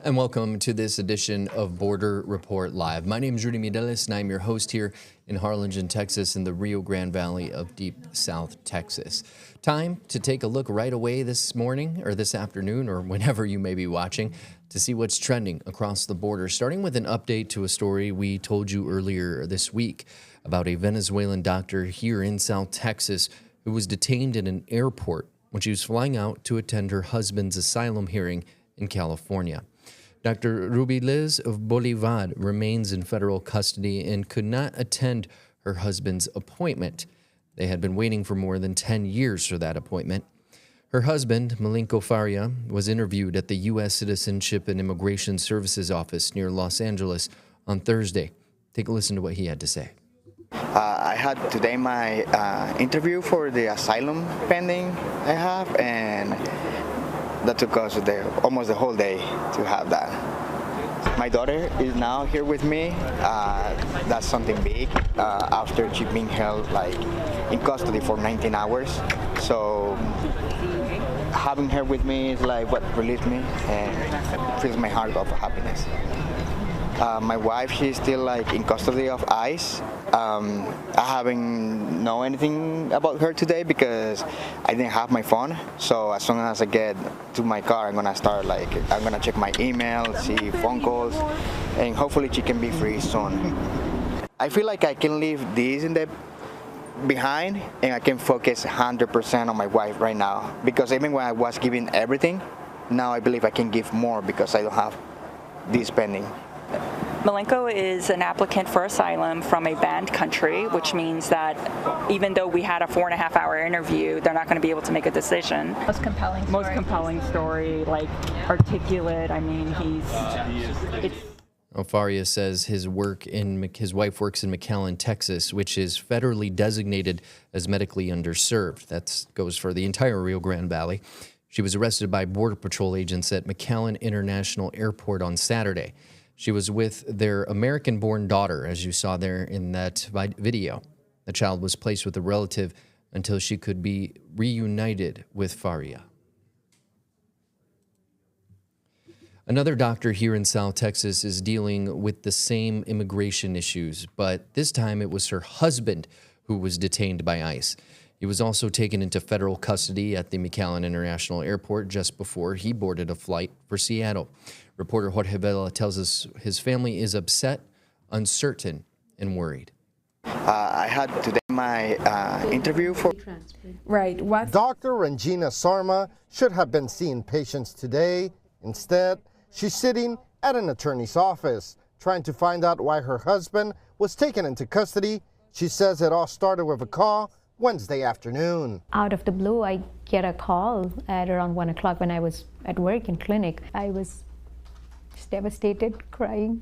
And welcome to this edition of Border Report Live. My name is Rudy Mireles, and I'm your host here in Harlingen, Texas, in the Rio Grande Valley of deep South Texas. Time to take a look right away this morning, or this afternoon, or whenever you may be watching, to see what's trending across the border, starting with an update to a story we told you earlier this week about a Venezuelan doctor here in South Texas who was detained in an airport when she was flying out to attend her husband's asylum hearing in California. Dr. Rubeliz Bolivar remains in federal custody and could not attend her husband's appointment. They had been waiting for more than 10 years for that appointment. Her husband, Milenko Faria, was interviewed at the U.S. Citizenship and Immigration Services office near Los Angeles on Thursday. Take a listen to what he had to say. I had today my interview for the asylum pending I have, and that took us almost the whole day to have that. My daughter is now here with me. That's something big after she being held in custody for 19 hours. So having her with me is what relieves me and fills my heart of happiness. My wife, she's still in custody of ICE. I haven't know anything about her today because I didn't have my phone. So as soon as I get to my car, I'm gonna start I'm gonna check my email, see phone calls, and hopefully she can be free soon. I feel like I can leave this behind and I can focus 100% on my wife right now, because even when I was giving everything, now I believe I can give more because I don't have this pending. Milenko is an applicant for asylum from a banned country, which means that even though we had a 4.5-hour interview, they're not going to be able to make a decision. Most compelling story, articulate. I mean, Faria says his wife works in McAllen, Texas, which is federally designated as medically underserved. That goes for the entire Rio Grande Valley. She was arrested by Border Patrol agents at McAllen International Airport on Saturday. She was with their American-born daughter, as you saw there in that video. The child was placed with a relative until she could be reunited with Faria. Another doctor here in South Texas is dealing with the same immigration issues, but this time it was her husband who was detained by ICE. He was also taken into federal custody at the McAllen International Airport just before he boarded a flight for Seattle. Reporter Jorge Vela tells us his family is upset, uncertain, and worried. I had today my interview for... Right. What? Dr. Regina Sarma should have been seeing patients today. Instead, she's sitting at an attorney's office, trying to find out why her husband was taken into custody. She says it all started with a call Wednesday afternoon. Out of the blue, I get a call at around 1 o'clock when I was at work in clinic. I was devastated, crying.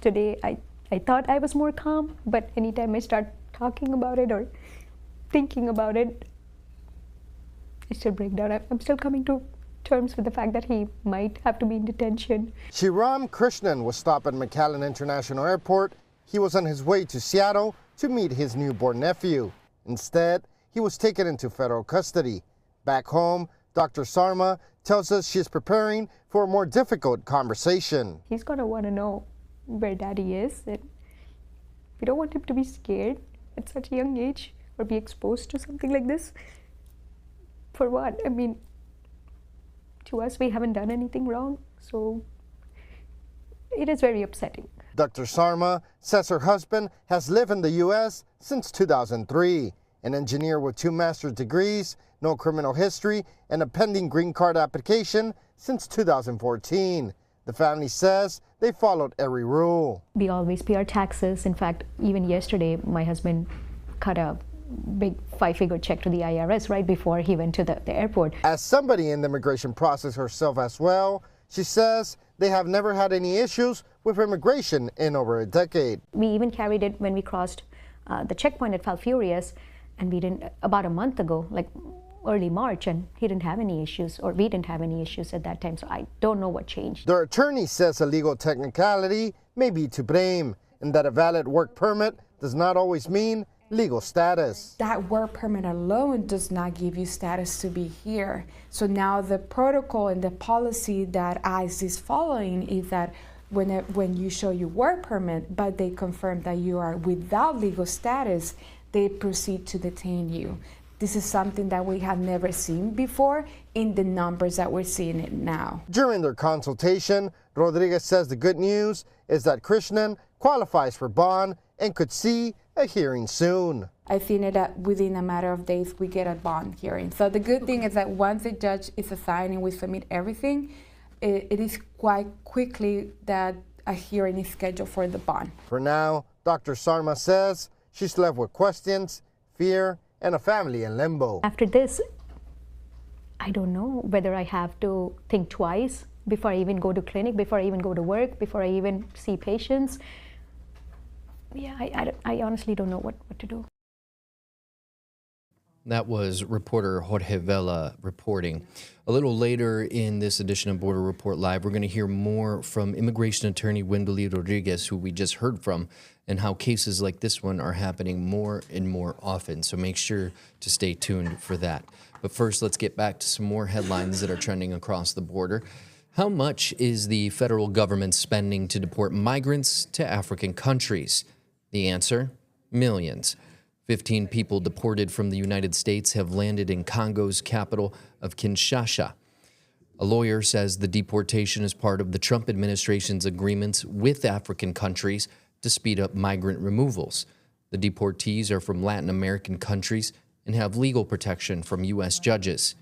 Today, I thought I was more calm, but anytime I start talking about it or thinking about it, I still break down. I'm still coming to terms with the fact that he might have to be in detention. Shiram Krishnan was stopped at McAllen International Airport. He was on his way to Seattle to meet his newborn nephew. Instead, he was taken into federal custody. Back home, Dr. Sarma tells us she's preparing for a more difficult conversation. He's going to want to know where Daddy is. And we don't want him to be scared at such a young age or be exposed to something like this. For what? I mean, to us, we haven't done anything wrong, so it is very upsetting. Dr. Sarma says her husband has lived in the U.S. since 2003, an engineer with 2 master's degrees, no criminal history, and a pending green card application since 2014. The family says they followed every rule. We always pay our taxes. In fact, even yesterday, my husband cut a big 5-figure check to the IRS right before he went to the airport. As somebody in the immigration process herself as well, she says they have never had any issues with immigration in over a decade. We even carried it when we crossed the checkpoint at Falfurrias, and we didn't, about a month ago, early March, and he didn't have any issues, or we didn't have any issues at that time, so I don't know what changed. Their attorney says a legal technicality may be to blame, and that a valid work permit does not always mean legal status. That work permit alone does not give you status to be here. So now the protocol and the policy that ICE is following is that when you show your work permit, but they confirm that you are without legal status, they proceed to detain you. This is something that we have never seen before in the numbers that we're seeing it now. During their consultation, Rodriguez says the good news is that Krishnan qualifies for bond and could see a hearing soon. I think that within a matter of days we get a bond hearing. So the good thing is that once the judge is assigned and we submit everything, it is quite quickly that a hearing is scheduled for the bond. For now, Dr. Sarma says she's left with questions, fear, and a family in limbo. After this, I don't know whether I have to think twice before I even go to clinic, before I even go to work, before I even see patients. Yeah, I honestly don't know what to do. That was reporter Jorge Vela reporting. A little later in this edition of Border Report Live, we're going to hear more from immigration attorney Rubeliz Rodriguez, who we just heard from, and how cases like this one are happening more and more often. So make sure to stay tuned for that. But first, let's get back to some more headlines that are trending across the border. How much is the federal government spending to deport migrants to African countries? The answer, millions. 15 people deported from the United States have landed in Congo's capital of Kinshasa. A lawyer says the deportation is part of the Trump administration's agreements with African countries to speed up migrant removals. The deportees are from Latin American countries and have legal protection from U.S. judges.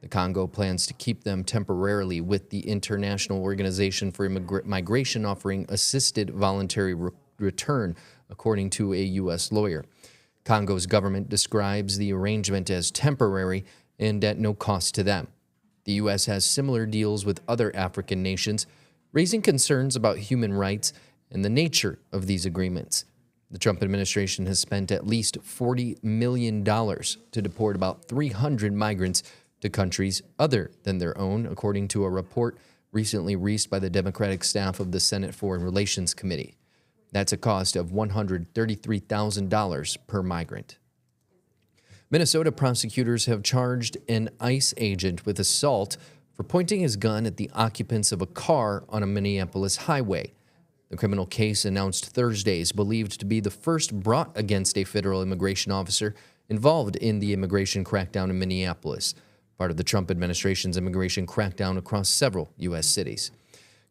The Congo plans to keep them temporarily, with the International Organization for Migration offering assisted voluntary return, according to a U.S. lawyer. Congo's government describes the arrangement as temporary and at no cost to them. The U.S. has similar deals with other African nations, raising concerns about human rights and the nature of these agreements. The Trump administration has spent at least $40 million to deport about 300 migrants to countries other than their own, according to a report recently released by the Democratic staff of the Senate Foreign Relations Committee. That's a cost of $133,000 per migrant. Minnesota prosecutors have charged an ICE agent with assault for pointing his gun at the occupants of a car on a Minneapolis highway. The criminal case, announced Thursday, is believed to be the first brought against a federal immigration officer involved in the immigration crackdown in Minneapolis, part of the Trump administration's immigration crackdown across several U.S. cities.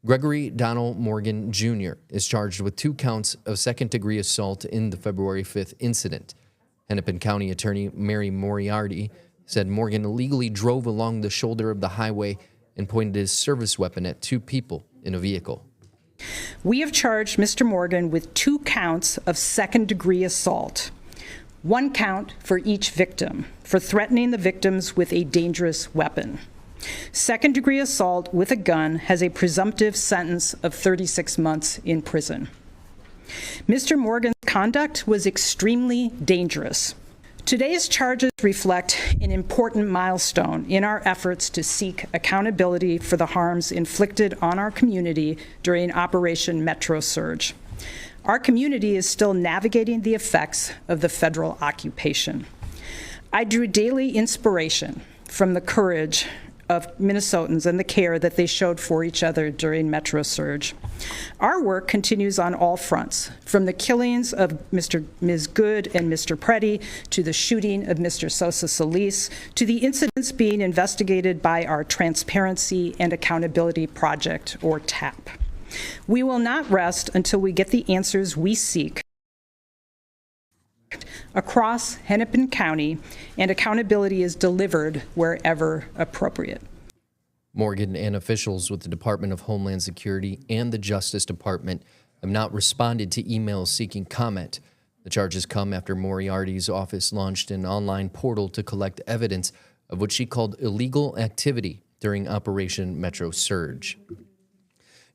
Gregory Donald Morgan Jr. is charged with 2 counts of second-degree assault in the February 5th incident. Hennepin County Attorney Mary Moriarty said Morgan illegally drove along the shoulder of the highway and pointed his service weapon at 2 people in a vehicle. We have charged Mr. Morgan with 2 counts of second-degree assault, 1 count for each victim, for threatening the victims with a dangerous weapon. Second-degree assault with a gun has a presumptive sentence of 36 months in prison. Mr. Morgan's conduct was extremely dangerous. Today's charges reflect an important milestone in our efforts to seek accountability for the harms inflicted on our community during Operation Metro Surge. Our community is still navigating the effects of the federal occupation. I drew daily inspiration from the courage of Minnesotans and the care that they showed for each other during Metro Surge. Our work continues on all fronts, from the killings of Ms. Good and Mr. Preddy, to the shooting of Mr. Sosa Solis, to the incidents being investigated by our Transparency and Accountability Project, or TAP. We will not rest until we get the answers we seek across Hennepin County, and accountability is delivered wherever appropriate. Morgan and officials with the Department of Homeland Security and the Justice Department have not responded to emails seeking comment. The charges come after Moriarty's office launched an online portal to collect evidence of what she called illegal activity during Operation Metro Surge.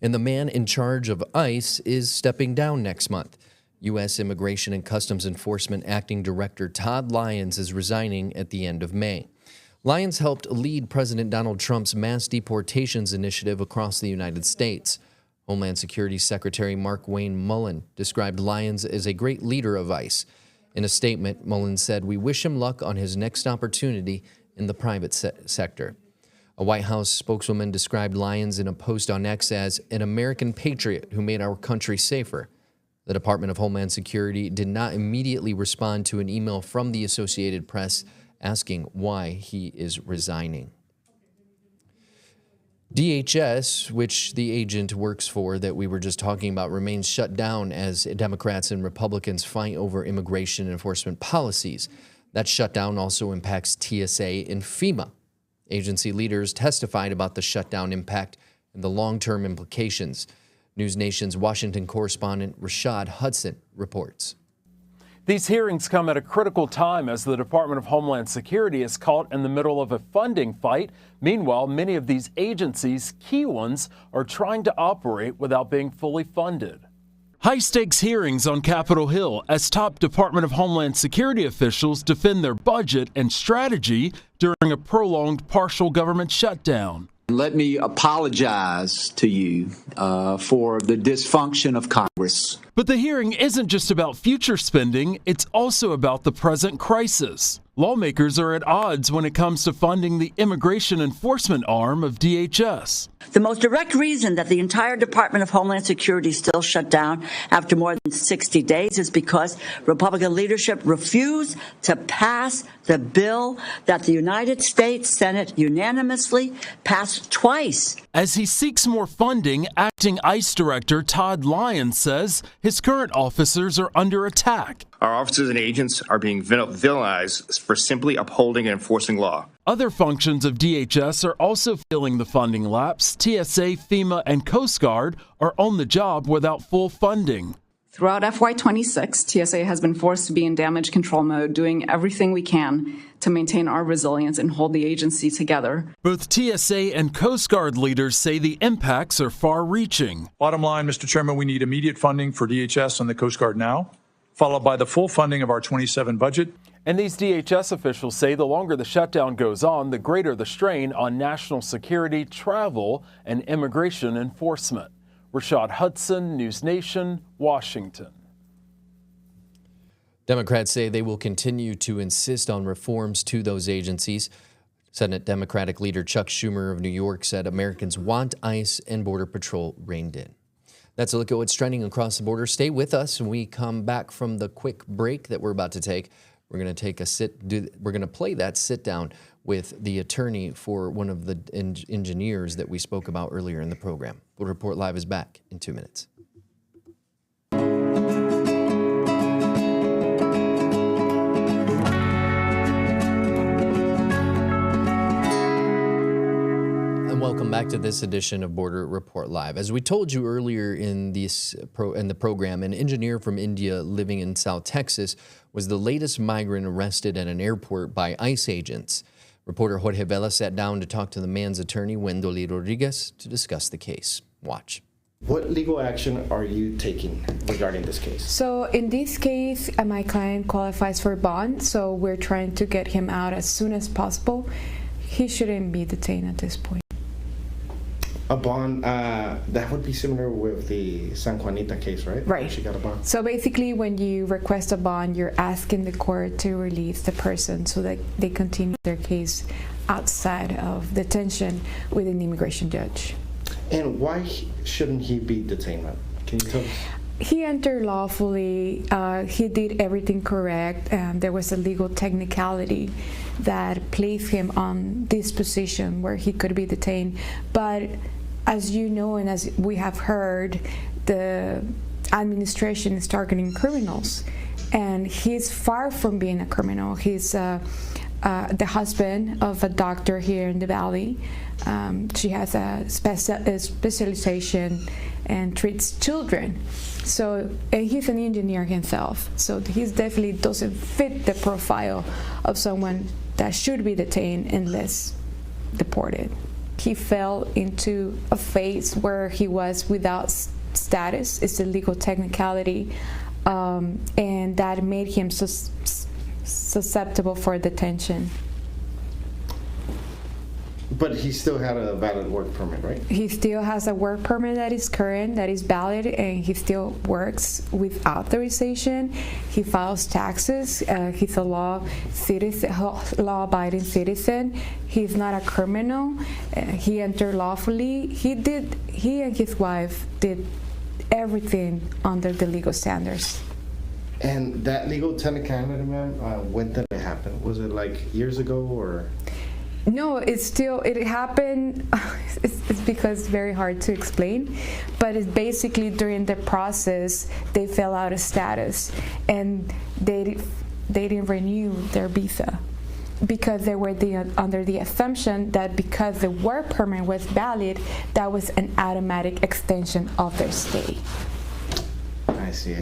And the man in charge of ICE is stepping down next month. U.S. Immigration and Customs Enforcement Acting Director Todd Lyons is resigning at the end of May. Lyons helped lead President Donald Trump's mass deportations initiative across the United States. Homeland Security Secretary Mark Wayne Mullen described Lyons as a great leader of ICE. In a statement, Mullins said, "We wish him luck on his next opportunity in the private sector." A White House spokeswoman described Lyons in a post on X as an American patriot who made our country safer. The Department of Homeland Security did not immediately respond to an email from the Associated Press asking why he is resigning. DHS, which the agent works for that we were just talking about, remains shut down as Democrats and Republicans fight over immigration enforcement policies. That shutdown also impacts TSA and FEMA. Agency leaders testified about the shutdown impact and the long-term implications. News Nation's Washington correspondent Rashad Hudson reports. These hearings come at a critical time as the Department of Homeland Security is caught in the middle of a funding fight. Meanwhile, many of these agencies, key ones, are trying to operate without being fully funded. High-stakes hearings on Capitol Hill as top Department of Homeland Security officials defend their budget and strategy during a prolonged partial government shutdown. Let me apologize to you for the dysfunction of Congress. But the hearing isn't just about future spending, it's also about the present crisis. Lawmakers are at odds when it comes to funding the immigration enforcement arm of DHS. The most direct reason that the entire Department of Homeland Security is still shut down after more than 60 days is because Republican leadership refused to pass the bill that the United States Senate unanimously passed twice. As he seeks more funding, acting ICE Director Todd Lyons says his current officers are under attack. Our officers and agents are being villainized for simply upholding and enforcing law. Other functions of DHS are also feeling the funding lapse. TSA, FEMA, and Coast Guard are on the job without full funding. Throughout FY26, TSA has been forced to be in damage control mode, doing everything we can to maintain our resilience and hold the agency together. Both TSA and Coast Guard leaders say the impacts are far-reaching. Bottom line, Mr. Chairman, we need immediate funding for DHS and the Coast Guard now, followed by the full funding of our 27 budget. And these DHS officials say the longer the shutdown goes on, the greater the strain on national security, travel, and immigration enforcement. Rashad Hudson, News Nation, Washington. Democrats say they will continue to insist on reforms to those agencies. Senate Democratic leader Chuck Schumer of New York said Americans want ICE and Border Patrol reined in. That's a look at what's trending across the border. Stay with us when we come back from the quick break that we're about to take. We're going to play that sit down with the attorney for one of the engineers that we spoke about earlier in the program. Border Report Live is back in 2 minutes. Welcome back to this edition of Border Report Live. As we told you earlier in the program, an engineer from India living in South Texas was the latest migrant arrested at an airport by ICE agents. Reporter Jorge Vela sat down to talk to the man's attorney, Wendoli Rodriguez, to discuss the case. Watch. What legal action are you taking regarding this case? So in this case, my client qualifies for bond, so we're trying to get him out as soon as possible. He shouldn't be detained at this point. A bond, that would be similar with the San Juanita case, right? Right. She got a bond. So basically, when you request a bond, you're asking the court to release the person so that they continue their case outside of detention with an immigration judge. And why shouldn't he be detained, ma'am? Can you tell us? He entered lawfully. He did everything correct. There was a legal technicality that placed him on this position where he could be detained. But as you know, and as we have heard, the administration is targeting criminals, and he's far from being a criminal. He's the husband of a doctor here in the Valley. She has a specialization and treats children. So, and he's an engineer himself. So he definitely doesn't fit the profile of someone that should be detained unless deported. He fell into a phase where he was without status. It's a legal technicality, and that made him susceptible for detention. But he still had a valid work permit, right? He still has a work permit that is current, that is valid, and he still works with authorization. He files taxes. He's a law-abiding citizen. He's not a criminal. He entered lawfully. He and his wife did everything under the legal standards. And that legal technicality, ma'am, when did it happen? Was it like years ago or? No, it happened, it's because it's very hard to explain, but it's basically during the process, they fell out of status and they didn't renew their visa because they were under the assumption that because the work permit was valid, that was an automatic extension of their stay. I see.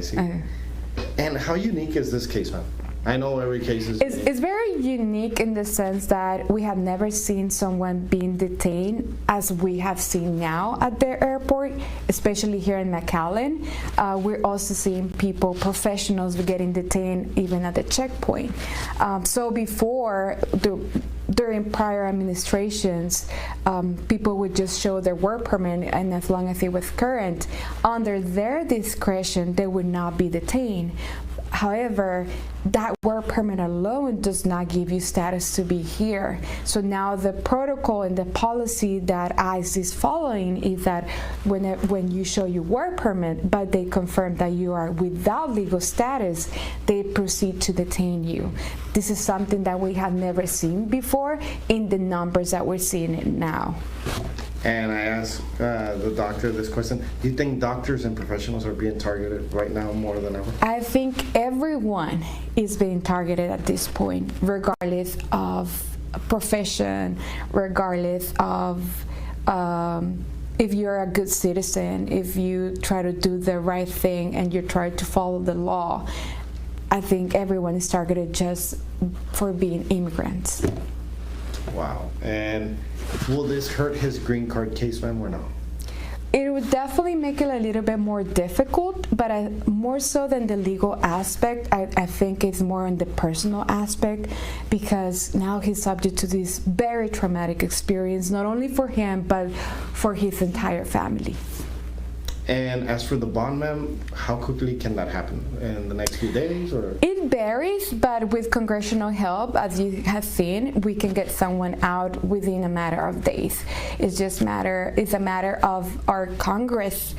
And how unique is this case, ma'am? I know every case is... It's very unique in the sense that we have never seen someone being detained as we have seen now at the airport, especially here in McAllen. We're also seeing professionals getting detained even at the checkpoint. So before, during prior administrations, people would just show their work permit, and as long as it was current, under their discretion, they would not be detained. However, that work permit alone does not give you status to be here. So now the protocol and the policy that ICE is following is that when you show your work permit, but they confirm that you are without legal status, they proceed to detain you. This is something that we have never seen before in the numbers that we're seeing it now. And I asked the doctor this question. Do you think doctors and professionals are being targeted right now more than ever? I think everyone is being targeted at this point, regardless of profession, regardless of if you're a good citizen, if you try to do the right thing and you try to follow the law. I think everyone is targeted just for being immigrants. Wow. And will this hurt his green card case, ma'am, or no? It would definitely make it a little bit more difficult, but more so than the legal aspect, I think it's more on the personal aspect, because now he's subject to this very traumatic experience, not only for him, but for his entire family. And as for the bond, ma'am, how quickly can that happen? In the next few days, or? It varies, but with congressional help, as you have seen, we can get someone out within a matter of days. It's a matter of our Congress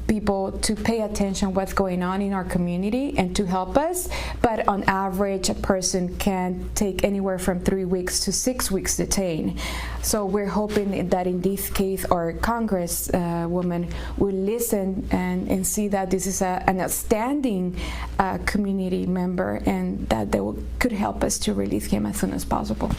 people to pay attention what's going on in our community and to help us. But on average, a person can take anywhere from 3 weeks to 6 weeks detained. So we're hoping that in this case, our Congress woman will listen and see that this is an outstanding community member and that they could help us to release him as soon as possible.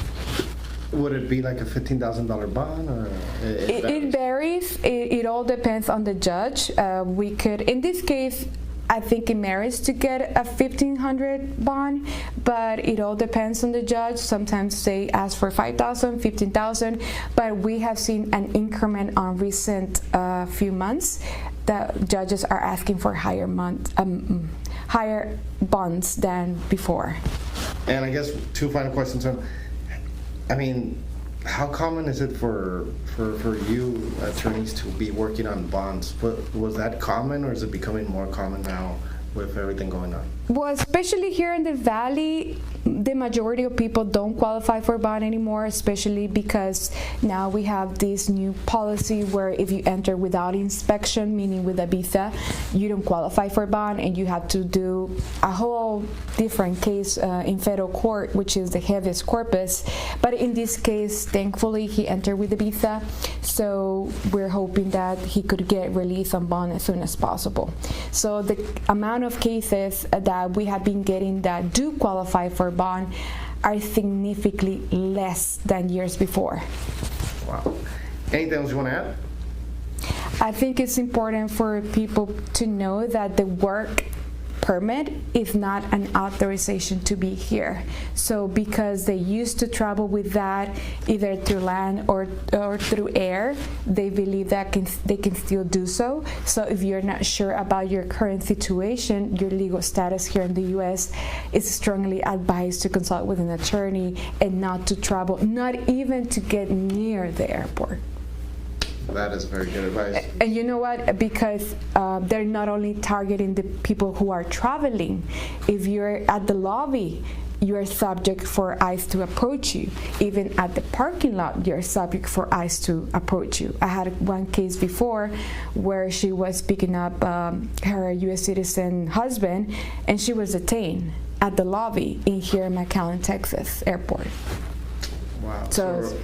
Would it be like a $15,000 bond, or? It varies. It all depends on the judge. We could, in this case, I think it merits to get a $1,500 bond, but it all depends on the judge. Sometimes they ask for $5,000, $15,000, but we have seen an increment on recent few months that judges are asking for higher bonds than before. And I guess 2 final questions. I mean, how common is it for you attorneys to be working on bonds? Was that common, or is it becoming more common now with everything going on? Well, especially here in the Valley, the majority of people don't qualify for bond anymore, especially because now we have this new policy where if you enter without inspection, meaning with a visa, you don't qualify for bond, and you have to do a whole different case in federal court, which is the habeas corpus. But in this case, thankfully, he entered with a visa, so we're hoping that he could get released on bond as soon as possible. So the amount of cases that we have been getting that do qualify for bond are significantly less than years before. Wow. Anything else you want to add? I think it's important for people to know that the work permit is not an authorization to be here. So because they used to travel with that either through land or through air, they believe that they can still do so. So if you're not sure about your current situation, your legal status here in the U.S., it's strongly advised to consult with an attorney and not to travel, not even to get near the airport. That is very good advice. And you know what? Because they're not only targeting the people who are traveling. If you're at the lobby, you're subject for ICE to approach you. Even at the parking lot, you're subject for ICE to approach you. I had one case before where she was picking up her U.S. citizen husband, and she was detained at the lobby in here in McAllen, Texas airport. Wow. So,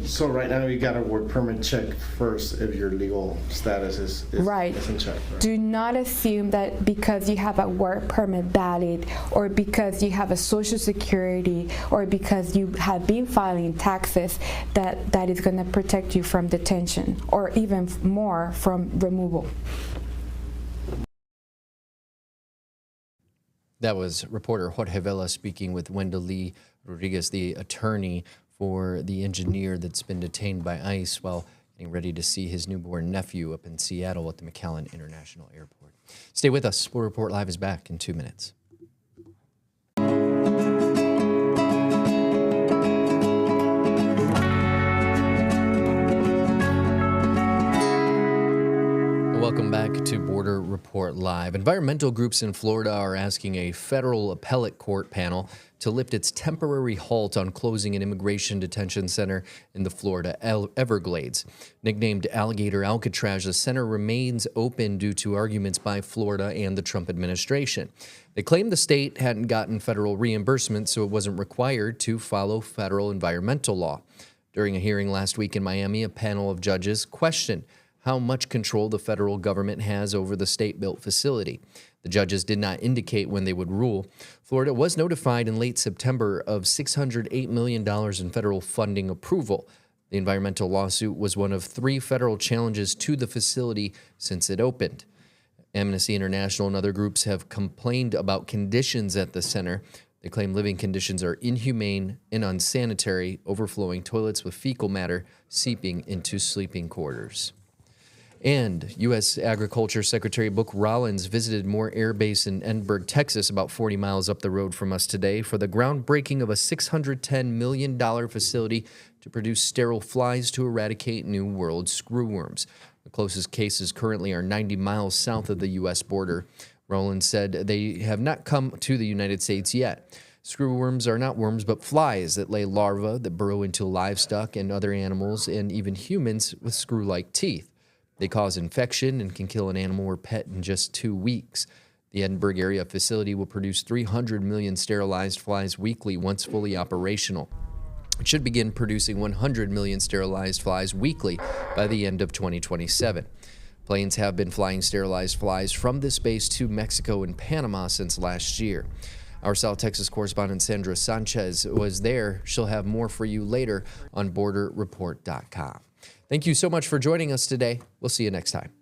so right now you got a work permit check first if your legal status is right. in check. Right? Do not assume that because you have a work permit valid, or because you have a social security, or because you have been filing taxes, that is going to protect you from detention, or even more from removal. That was reporter Jorge Vela speaking with Wendell Lee Rodriguez, the attorney for the engineer that's been detained by ICE while getting ready to see his newborn nephew up in Seattle at the McAllen International Airport. Stay with us. We'll Report Live is back in 2 minutes. Welcome back to Border Report Live. Environmental groups in Florida are asking a federal appellate court panel to lift its temporary halt on closing an immigration detention center in the Florida Everglades. Nicknamed Alligator Alcatraz, the center remains open due to arguments by Florida and the Trump administration. They claim the state hadn't gotten federal reimbursement, so it wasn't required to follow federal environmental law. During a hearing last week in Miami, a panel of judges questioned how much control the federal government has over the state-built facility. The judges did not indicate when they would rule. Florida was notified in late September of $608 million in federal funding approval. The environmental lawsuit was one of 3 federal challenges to the facility since it opened. Amnesty International and other groups have complained about conditions at the center. They claim living conditions are inhumane and unsanitary, overflowing toilets with fecal matter seeping into sleeping quarters. And U.S. Agriculture Secretary Book Rollins visited Moore Air Base in Edinburgh, Texas, about 40 miles up the road from us today, for the groundbreaking of a $610 million facility to produce sterile flies to eradicate New World screwworms. The closest cases currently are 90 miles south of the U.S. border. Rollins said they have not come to the United States yet. Screwworms are not worms, but flies that lay larvae that burrow into livestock and other animals and even humans with screw-like teeth. They cause infection and can kill an animal or pet in just 2 weeks. The Edinburgh area facility will produce 300 million sterilized flies weekly once fully operational. It should begin producing 100 million sterilized flies weekly by the end of 2027. Planes have been flying sterilized flies from this base to Mexico and Panama since last year. Our South Texas correspondent Sandra Sanchez was there. She'll have more for you later on BorderReport.com. Thank you so much for joining us today. We'll see you next time.